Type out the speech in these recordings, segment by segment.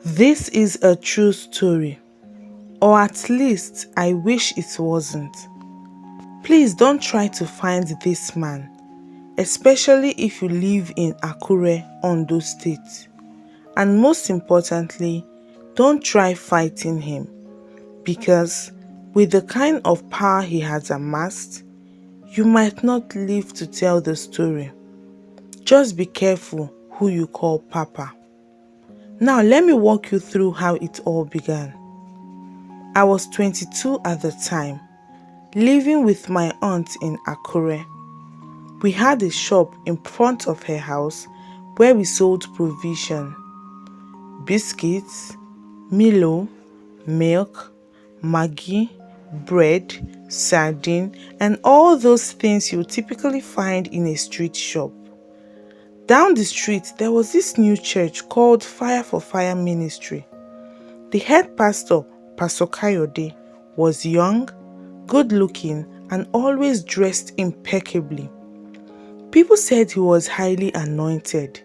This is a true story, or at least I wish it wasn't. Please don't try to find this man, especially if you live in Akure, Ondo State. And most importantly, don't try fighting him, because with the kind of power he has amassed, you might not live to tell the story. Just be careful who you call Papa. Now let me walk you through how it all began. I was 22 at the time, living with my aunt in Akure. We had a shop in front of her house where we sold provision, biscuits, Milo, milk, Maggi, bread, sardine, and all those things you typically find in a street shop. Down the street, there was this new church called Fire for Fire Ministry. The head pastor, Pastor Kayode, was young, good-looking, and always dressed impeccably. People said he was highly anointed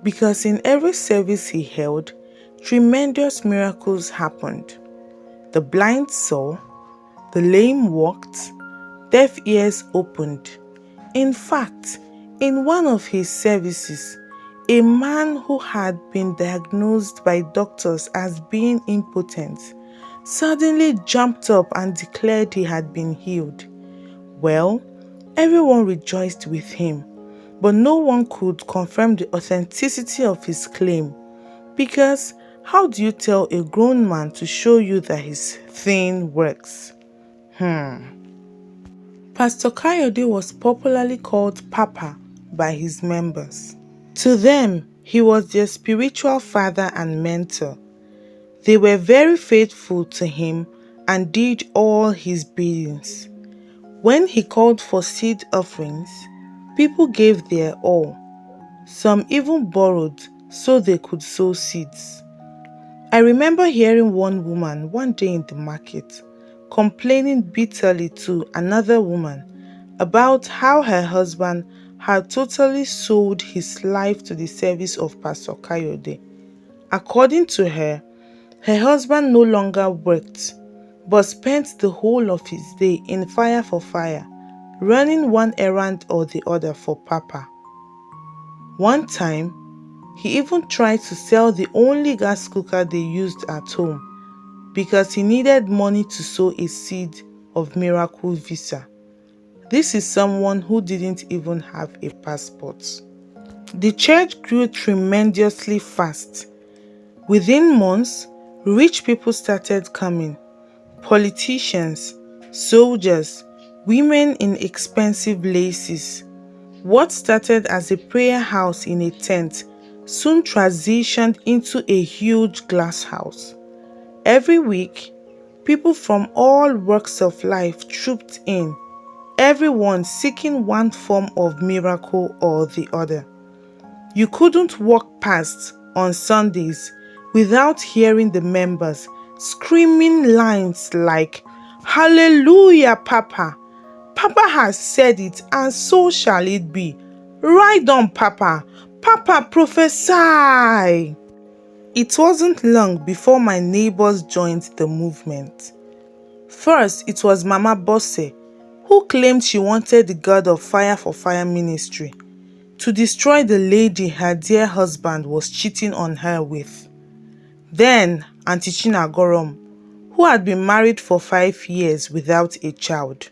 because in every service he held, tremendous miracles happened. The blind saw, the lame walked, deaf ears opened. In fact, in one of his services, a man who had been diagnosed by doctors as being impotent suddenly jumped up and declared he had been healed. Well, everyone rejoiced with him, but no one could confirm the authenticity of his claim, because how do you tell a grown man to show you that his thing works? Pastor Kayode was popularly called Papa by his members. To them, he was their spiritual father and mentor. They were very faithful to him and did all his biddings. When he called for seed offerings, people gave their all. Some even borrowed so they could sow seeds. I remember hearing one woman one day in the market complaining bitterly to another woman about how her husband had totally sold his life to the service of Pastor Kayode. According to her, her husband no longer worked, but spent the whole of his day in Fire for Fire, running one errand or the other for Papa. One time, he even tried to sell the only gas cooker they used at home because he needed money to sow a seed of miracle visa. This is someone who didn't even have a passport. The church grew tremendously fast. Within months, rich people started coming. Politicians, soldiers, women in expensive laces. What started as a prayer house in a tent soon transitioned into a huge glass house. Every week, people from all walks of life trooped in, everyone seeking one form of miracle or the other. You couldn't walk past on Sundays without hearing the members screaming lines like, "Hallelujah, Papa! Papa has said it and so shall it be. Ride on, Papa! Papa prophesy!" It wasn't long before my neighbors joined the movement. First, it was Mama Bosse, who claimed she wanted the God of Fire for Fire ministry to destroy the lady her dear husband was cheating on her with. Then, Auntie Chinagorom, who had been married for 5 years without a child.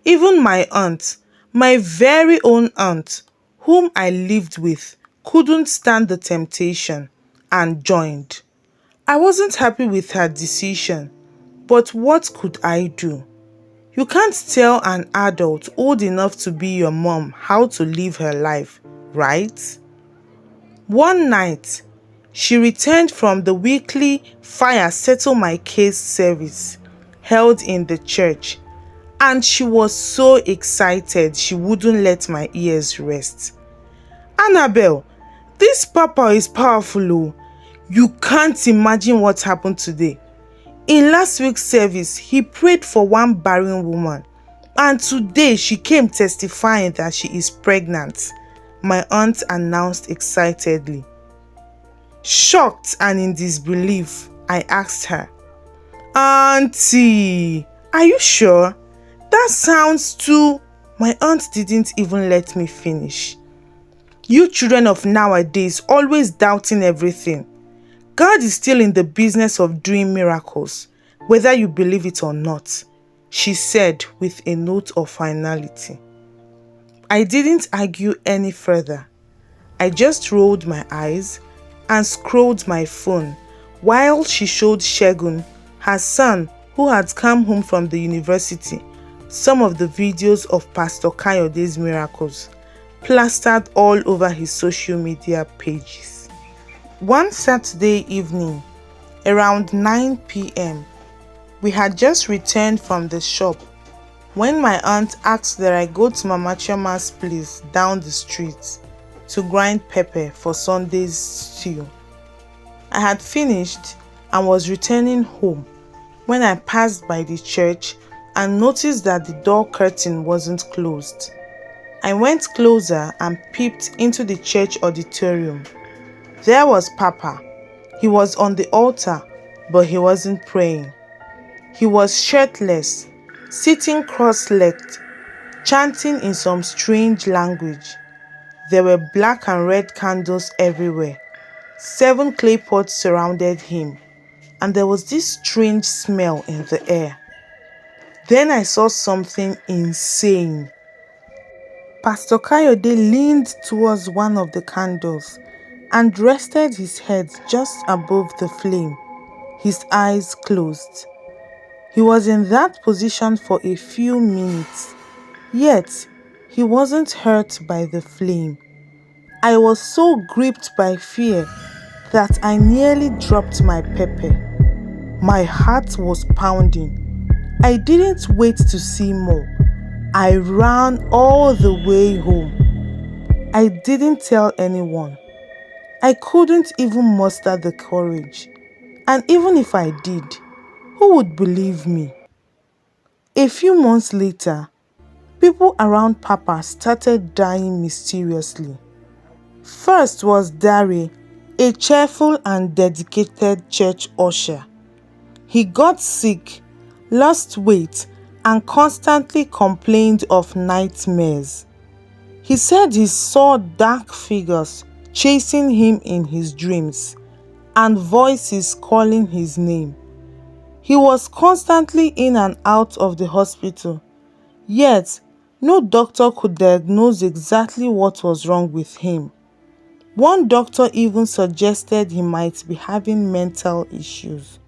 Even my aunt, my very own aunt, whom I lived with, couldn't stand the temptation and joined. I wasn't happy with her decision, but what could I do? You can't tell an adult old enough to be your mom how to live her life, right? One night, she returned from the weekly Fire Settle My Case service held in the church, and she was so excited she wouldn't let my ears rest. "Annabel, this Papa is powerful. Oh. You can't imagine what happened today. In last week's service, he prayed for one barren woman, and today she came testifying that she is pregnant," my aunt announced excitedly. Shocked and in disbelief, I asked her, "Auntie, are you sure? That sounds too..." My aunt didn't even let me finish. "You children of nowadays always doubting everything. God is still in the business of doing miracles, whether you believe it or not," she said with a note of finality. I didn't argue any further. I just rolled my eyes and scrolled my phone while she showed Shegun, her son who had come home from the university, some of the videos of Pastor Kayode's miracles plastered all over his social media pages. One Saturday evening, around 9 p.m., we had just returned from the shop when my aunt asked that I go to Mama Chioma's place down the street to grind pepper for Sunday's stew. I had finished and was returning home when I passed by the church and noticed that the door curtain wasn't closed. I went closer and peeped into the church auditorium. There was Papa. He was on the altar, but he wasn't praying. He was shirtless, sitting cross-legged, chanting in some strange language. There were black and red candles everywhere. 7 clay pots surrounded him, and there was this strange smell in the air. Then I saw something insane. Pastor Kayode leaned towards one of the candles and rested his head just above the flame, his eyes closed. He was in that position for a few minutes, yet he wasn't hurt by the flame. I was so gripped by fear that I nearly dropped my pepper. My heart was pounding. I didn't wait to see more. I ran all the way home. I didn't tell anyone. I couldn't even muster the courage. And even if I did, who would believe me? A few months later, people around Papa started dying mysteriously. First was Dare, a cheerful and dedicated church usher. He got sick, lost weight, and constantly complained of nightmares. He said he saw dark figures chasing him in his dreams and voices calling his name. He was constantly in and out of the hospital, yet no doctor could diagnose exactly what was wrong with him. One doctor even suggested he might be having mental issues.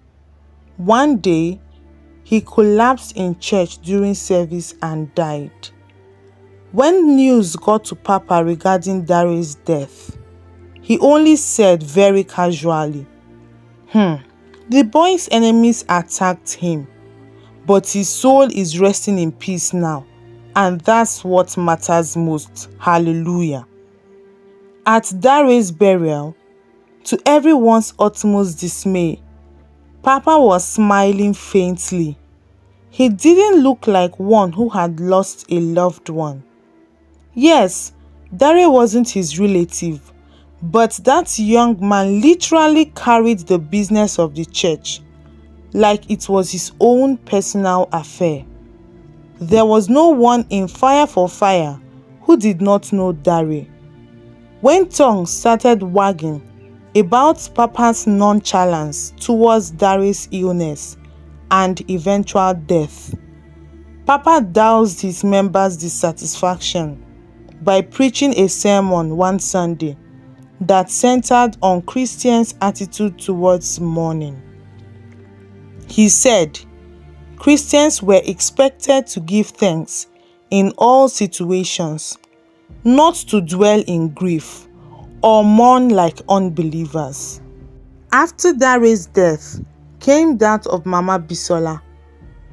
One day, he collapsed in church during service and died. When news got to Papa regarding Dare's death, he only said very casually, "The boy's enemies attacked him, but his soul is resting in peace now, and that's what matters most. Hallelujah." At Dare's burial, to everyone's utmost dismay, Papa was smiling faintly. He didn't look like one who had lost a loved one. Yes, Dare wasn't his relative, but that young man literally carried the business of the church like it was his own personal affair. There was no one in Fire for Fire who did not know Dare. When tongues started wagging about Papa's nonchalance towards Dare's illness and eventual death, Papa doused his members' dissatisfaction by preaching a sermon one Sunday that centered on Christians' attitude towards mourning. He said Christians were expected to give thanks in all situations, not to dwell in grief or mourn like unbelievers. After Dare's death came that of Mama Bisola,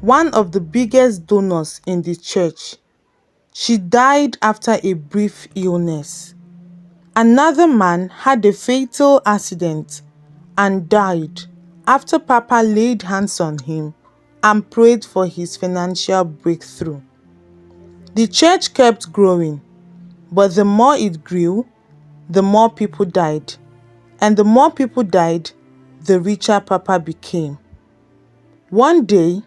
one of the biggest donors in the church. She died after a brief illness. Another man had a fatal accident and died after Papa laid hands on him and prayed for his financial breakthrough. The church kept growing, but the more it grew, the more people died, And the more people died, the richer Papa became. One day,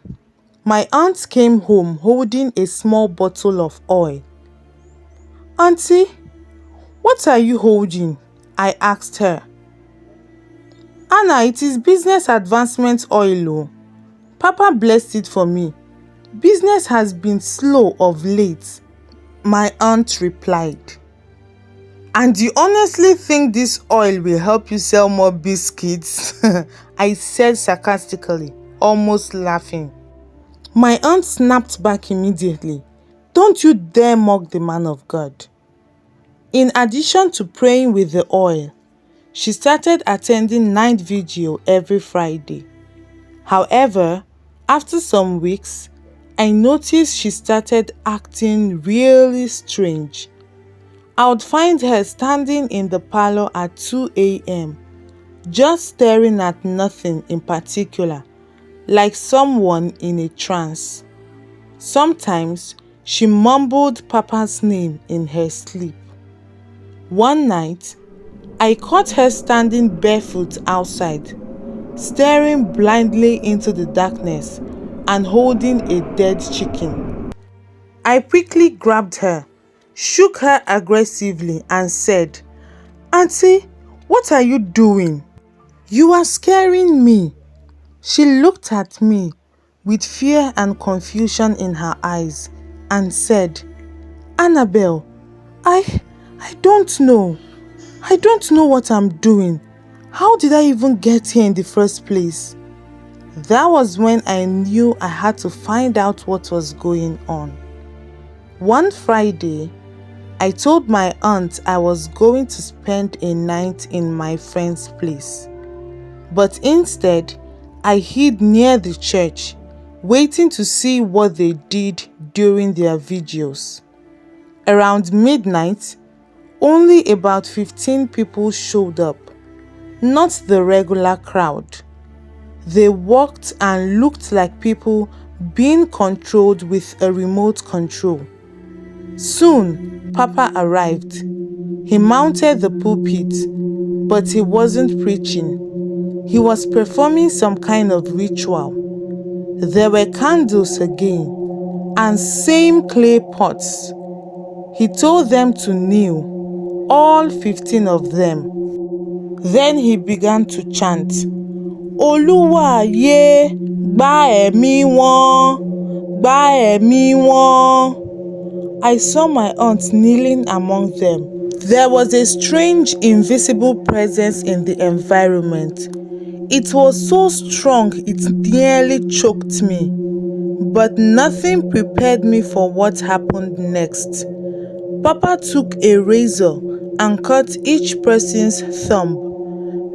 my aunt came home holding a small bottle of oil. "Auntie, what are you holding?" I asked her. "Anna, it is business advancement oil. Oh. Papa blessed it for me. Business has been slow of late," my aunt replied. "And you honestly think this oil will help you sell more biscuits?" I said sarcastically, almost laughing. My aunt snapped back immediately. "Don't you dare mock the man of God." In addition to praying with the oil, she started attending night vigil every Friday. However, after some weeks, I noticed she started acting really strange. I would find her standing in the parlor at 2 a.m., just staring at nothing in particular, like someone in a trance. Sometimes she mumbled Papa's name in her sleep. One night, I caught her standing barefoot outside, staring blindly into the darkness and holding a dead chicken. I quickly grabbed her, shook her aggressively and said, "Auntie, what are you doing? You are scaring me." She looked at me with fear and confusion in her eyes and said, "Annabel, I don't know. I don't know what I'm doing. How did I even get here in the first place?" That was when I knew I had to find out what was going on. One Friday, I told my aunt I was going to spend a night in my friend's place. But instead, I hid near the church, waiting to see what they did during their vigils. Around midnight, only about 15 people showed up, not the regular crowd. They walked and looked like people being controlled with a remote control. Soon, Papa arrived. He mounted the pulpit, but he wasn't preaching. He was performing some kind of ritual. There were candles again, and same clay pots. He told them to kneel, all 15 of them. Then he began to chant, "Olúwa yé, gba ẹ̀mí wọn, gba ẹ̀mí wọn." I saw my aunt kneeling among them. There was a strange, invisible presence in the environment. It was so strong it nearly choked me. But nothing prepared me for what happened next. Papa took a razor and cut each person's thumb,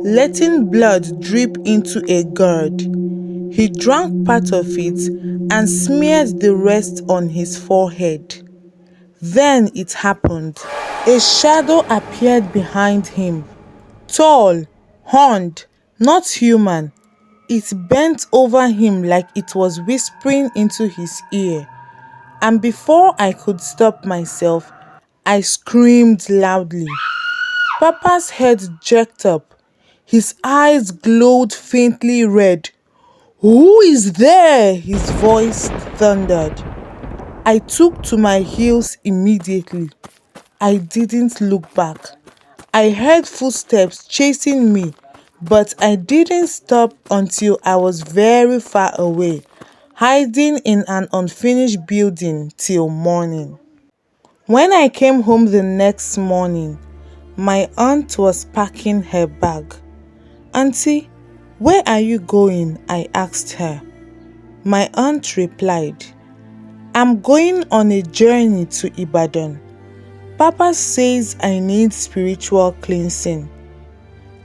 letting blood drip into a gourd. He drank part of it and smeared the rest on his forehead. Then it happened. A shadow appeared behind him, tall, horned, not human. It bent over him like it was whispering into his ear. And before I could stop myself, I screamed loudly. Papa's head jerked up. His eyes glowed faintly red. "Who is there?" his voice thundered. I took to my heels immediately. I didn't look back. I heard footsteps chasing me, but I didn't stop until I was very far away, hiding in an unfinished building till morning. When I came home the next morning, my aunt was packing her bag. "Auntie, where are you going?" I asked her. My aunt replied, "I'm going on a journey to Ibadan. Papa says I need spiritual cleansing."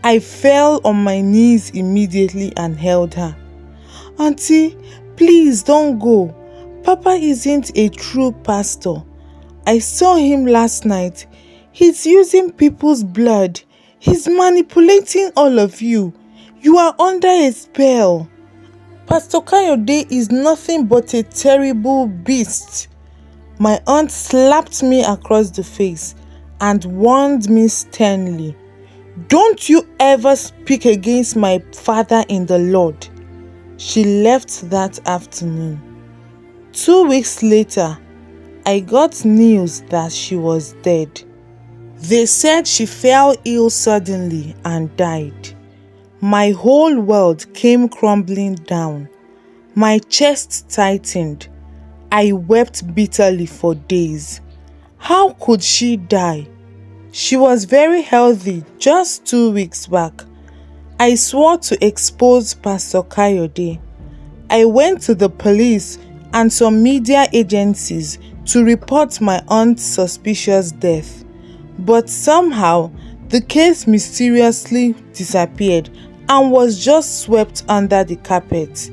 I fell on my knees immediately and held her. "Auntie, please don't go. Papa isn't a true pastor. I saw him last night. He's using people's blood. He's manipulating all of you. You are under a spell. Pastor Kayode is nothing but a terrible beast." My aunt slapped me across the face and warned me sternly, Don't you ever speak against my father in the Lord." She left that afternoon. 2 weeks later, I got news that she was dead. They said she fell ill suddenly and died. My whole world came crumbling down. My chest tightened. I wept bitterly for days. How could she die? She was very healthy just 2 weeks back. I swore to expose Pastor Kayode. I went to the police and some media agencies to report my aunt's suspicious death. But somehow, the case mysteriously disappeared and was just swept under the carpet.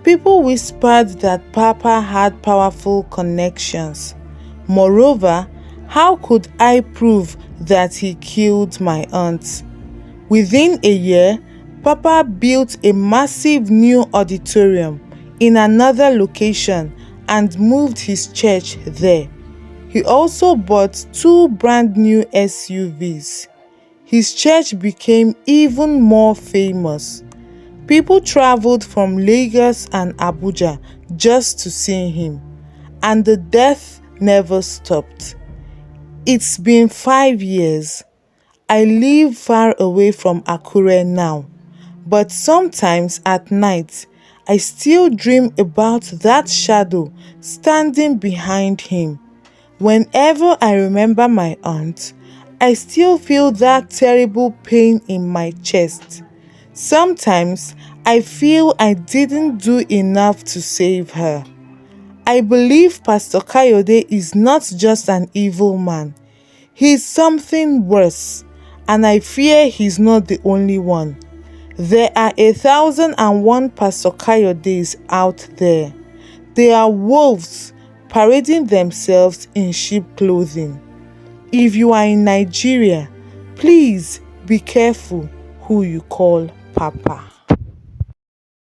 People whispered that Papa had powerful connections. Moreover, how could I prove that he killed my aunt? Within a year, Papa built a massive new auditorium in another location and moved his church there. He also bought 2 brand new SUVs. His church became even more famous. People traveled from Lagos and Abuja just to see him, and the death never stopped. It's been 5 years. I live far away from Akure now, but sometimes at night, I still dream about that shadow standing behind him. Whenever I remember my aunt, I still feel that terrible pain in my chest. Sometimes I feel I didn't do enough to save her. I believe Pastor Kayode is not just an evil man. He's something worse, and I fear he's not the only one. There are 1,001 Pastor Kayodes out there. They are wolves parading themselves in sheep clothing. If you are in Nigeria, please be careful who you call Papa.